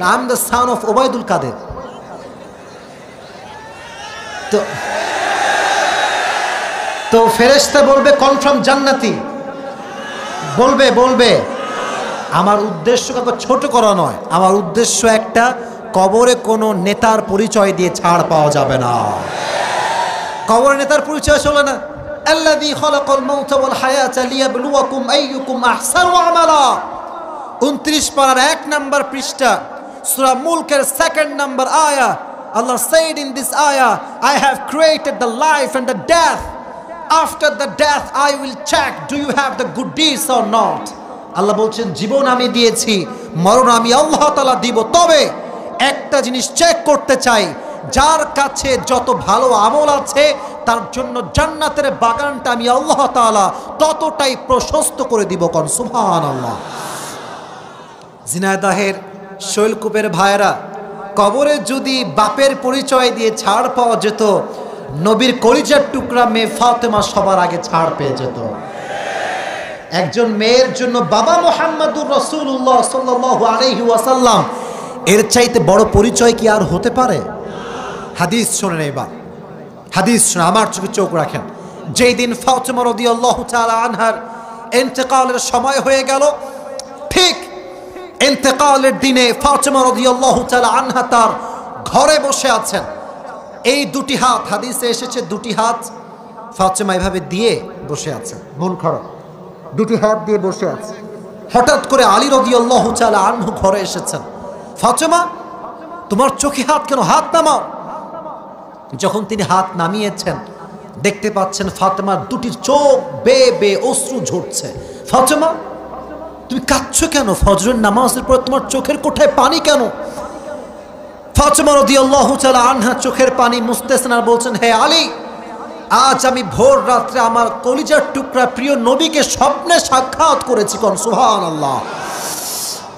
I am the son of Obaidul Quader. তো ফেরেশতা বলবে কনফার্ম জান্নাতি, বলবে আমার উদ্দেশ্য কাউকে ছোট করা নয়, আমার উদ্দেশ্য একটা, কবরে কোনো নেতার পরিচয় দিয়ে ছাড় পাওয়া যাবে না। কবরে নেতার পরিচয় চলে না। আল্লাযী খালাকাল মাউতা ওয়াল হায়াতা লিয়াবলুয়াকুম আইয়ুকুম আহসানু আমালা, 29 পারার 1 নম্বর পৃষ্ঠা সূরা মুলকের 2nd নম্বর আয়া। Allah said in this ayah, I have created the life and the death. After the death I will check, do you have the good deeds or not? আল্লাহ বলছেন জীবন আমি দিয়েছি, মরণ আমি আল্লাহ তাআলা দিব, তবে একটা জিনিস চেক করতে চাই, যার কাছে যত ভালো আমল আছে তার জন্য জান্নাতের বাগানটা আমি আল্লাহ তাআলা ততটাই প্রশস্ত করে দিব। কোন সুবহানাল্লাহ। ঝিনাইদহের শৈলকুপের ভাইরা, কবরে যদি বাপের পরিচয় দিয়ে ছাড় পাওয়া যেত, নবীর কলিজার টুকরা মেয়ে ফাতেমা সবার আগে ছাড় পেয়ে যেত। একজন মেয়ের জন্য বাবা মুহাম্মদুর রাসূলুল্লাহ সাল্লাল্লাহু আলাইহি ওয়াসাল্লাম, এর চাইতে বড় পরিচয় কি আর হতে পারে? হাদিস শোনেন, এবার হাদিস শুনে আমার চোখে চোখ রাখেন। যেই দিন ফাতেমা রাদিয়াল্লাহু তাআলা আনহার ইন্তেকালের সময় হয়ে গেল, ঠিক ইন্তেকালের দিনে ফাতেমা রাদিয়াল্লাহু তাআলা আনহা তার ঘরে বসে আছেন। এই দুটি হাত, হাদিসে এসেছে দুটি হাত ফাতেমা এভাবে দিয়ে বসে আছেন, মন খারাপ, দুটি হাত দিয়ে বসে আছে। হঠাৎ করে আলী রাদিয়াল্লাহু তাআলা আনহু ঘরে এসেছেন। ফাতেমা, তোমার চোখে হাত কেন? হাত নামাও। যখন তিনি হাত নামিয়েছেন, দেখতে পাচ্ছেন ফাতেমার দুটি চোখ বেয়ে বেয়ে অশ্রু ঝরছে। ফাতেমা, তুমি কাঁদছো কেন? ফজরের নামাজের পর তোমার চোখের কোঠায় পানি কেন? ফাতেমা রাদিয়াল্লাহু তাআলা আনহা চোখের পানি মুছতেছেন আর বলছেন, হে আলী, আজ আমি ভোর রাত্রে আমার কলিজার টুকরা প্রিয় নবীকে স্বপ্নে সাক্ষাৎ করেছি। কোন সুবহানাল্লাহ।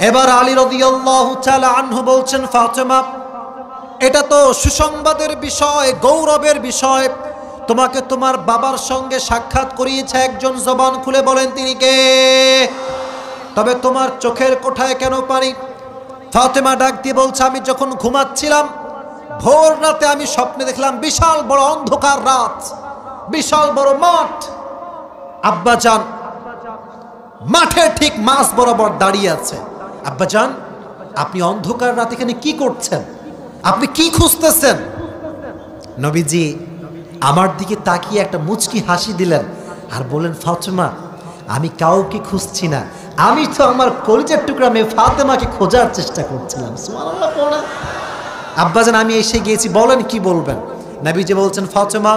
এবার আলী রাদিয়াল্লাহু তাআলা আনহু বলছেন, ফাতেমা, এটা তো সুসংবাদের বিষয়, গৌরবের বিষয়, তোমাকে তোমার বাবার সঙ্গে সাক্ষাৎ করিয়েছে একজন, জবান খুলে বলেন তিনি কে? তবে তোমার চোখের কোঠায় কেন পানি? ফাতেমা ডাক দিয়ে বলছে, আমি যখন ঘুমাচ্ছিলাম ভোর রাতে আমি স্বপ্নে দেখলাম বিশাল বড় অন্ধকার রাত, বিশাল বড় মাঠ, আব্বাজান মাঠে ঠিক মাছ বরাবর দাঁড়িয়ে আছে। আব্বাজান, আপনি অন্ধকার রাতে এখানে কি করছেন? আপনি কি খুঁজতেছেন? নবীজি আমার দিকে তাকিয়ে একটা মুচকি হাসি দিলেন আর বললেন, ফাতেমা, আমি কাউকে খুঁজছি না, আমি তো আমার কলিজার টুকরা মেয়ে ফাতেমাকে খোঁজার চেষ্টা করছিলাম। সুবহানাল্লাহ পড়া। আব্বাজান, আমি এসে গিয়েছি, বলেন কি বলবেন? নবীজি বলছেন, ফাতেমা,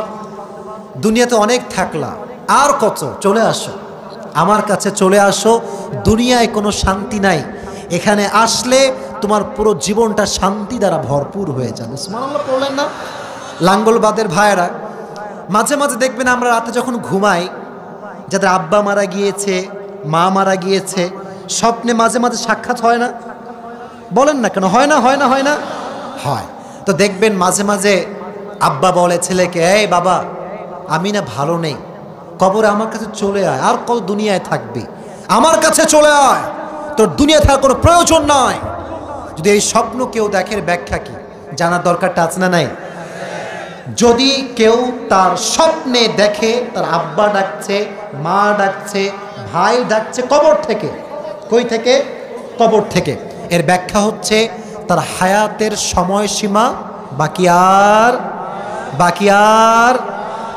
দুনিয়াতে অনেক থাকলা, আর কত, চলে আসো আমার কাছে, চলে আসো। দুনিয়ায় কোনো শান্তি নাই, এখানে আসলে তোমার পুরো জীবনটা শান্তি দ্বারা ভরপুর হয়ে যাবে। সুবহানাল্লাহ পড়লেন না? লাঙ্গলবাদের ভাইয়েরা, মাঝে মাঝে দেখবেন আমরা রাতে যখন ঘুমাই, যাদের আব্বা মারা গিয়েছে, মা মারা গিয়েছে, স্বপ্নে মাঝে মাঝে সাক্ষাৎ হয় না? বলেন না কেন হয় না? হয় না? হয় না? হয়। তো দেখবেন মাঝে মাঝে আব্বা বলে ছেলেকে, এই বাবা, আমি না ভালো নেই, কবরে আমার কাছে চলে আয়, আর কত দুনিয়ায় থাকবি, আমার কাছে চলে আয়, তোর দুনিয়া থাকার কোনো প্রয়োজন নয়। যদি এই স্বপ্ন কেউ দেখে, ব্যাখ্যা কি জানার দরকারটা আছে না নাই? যদি কেউ তার স্বপ্নে দেখে তার আব্বা ডাকছে, মা ডাকছে, ভাই ডাকছে কবর থেকে, কই থেকে? কবর থেকে, এর ব্যাখ্যা হচ্ছে তার হায়াতের সময়সীমা বাকি আর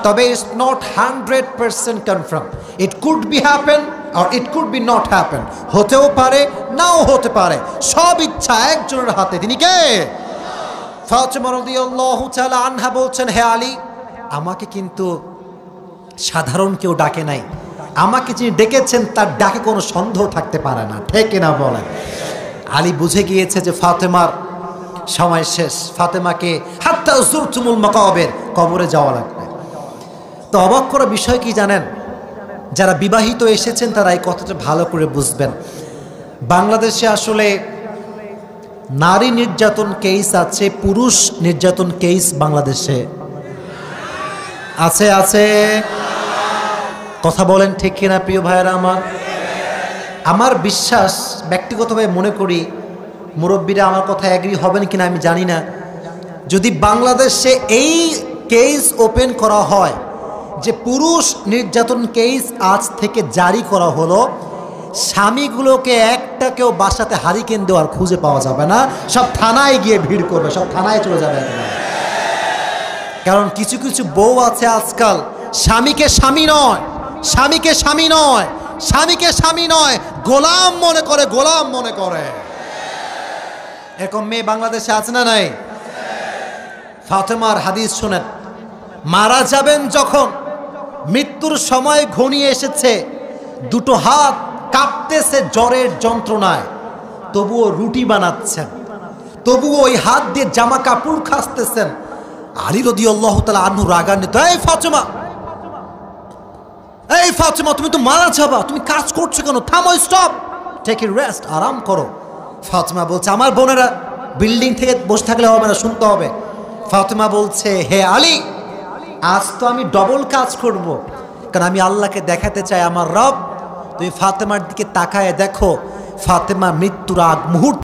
তবে it's not 100% confirm. It could be happen আর it could be not happen, হতেও পারে নাও হতে পারে, সব ইচ্ছা একজনের হাতে। তিনি কে? ফাতেমা রাদিয়াল্লাহু তাআলা আনহা বলছেন, হে আলী, আমাকে কিন্তু সাধারণ কেউ ডাকে নাই, আমাকে যিনি ডেকেছেন তার ডাকে কোনো সন্দেহ থাকতে পারে না, ঠিক না বলেন? আলী বুঝে গিয়েছে যে ফাতেমার সময় শেষ, ফাতেমাকে হাত্তা যুরতুমুল মাকাবির, কবরে যাওয়া লাগবে। তো অবাক করা বিষয় কি জানেন? যারা বিবাহিত এসেছেন তারা এই কথাটা ভালো করে বুঝবেন। বাংলাদেশে আসলে নারী নির্যাতন কেস আছে, পুরুষ নির্যাতন কেস বাংলাদেশে আছে। কথা বলেন ঠিক কিনা প্রিয় ভাইয়েরা আমার? আমার বিশ্বাস, ব্যক্তিগতভাবে মনে করি মুরব্বীরা আমার কথা এগ্রি হবেন কিনা আমি জানি না, যদি বাংলাদেশে এই কেস ওপেন করা হয় যে পুরুষ নির্যাতন কেস আজ থেকে জারি করা হলো, স্বামীগুলোকে একটা কেউ বাসাতে হারিকেন দেওয়ার খুঁজে পাওয়া যাবে না, সব থানায় গিয়ে ভিড় করবে, সব থানায় চলে যাবে। কারণ কিছু কিছু বউ আছে আজকাল স্বামীকে স্বামী নয়, স্বামীকে স্বামী নয়, স্বামীকে স্বামী নয়, গোলাম মনে করে, গোলাম মনে করে। এরকম মেয়ে বাংলাদেশে আছে না নাই? ফাতেমার হাদিস শুনেন, মারা যাবেন যখন, মৃত্যুর সময় ঘনিয়ে এসেছে, দুটো হাত কাঁপতেছে জ্বরের যন্ত্রণায়, তবুও রুটি বানাচ্ছেন, তবুও ওই হাত দিয়ে জামা কাপড় খাসতেছেন। আলী রাদিয়াল্লাহু তাআলা আনহু রাগান্বিত, এই ফাতেমা, এই ফাতেমা, তুমি তো মারা যাবা, তুমি কাজ করছো কেন? থামো, স্টপ, টেক এ রেস্ট, আরাম করো। ফাতেমা বলছে, আমার বোনেরা বিল্ডিং থেকে বসে থাকলে হবে না, শুনতে হবে। ফাতেমা বলছে, হে আলী, আজ তো আমি ডবল কাজ করব, কারণ আমি আল্লাহকে দেখাতে চাই আমার রব। তুমি ফাতেমার দিকে তাকায় দেখো, ফাতেমা মৃত্যুর আগ মুহূর্তে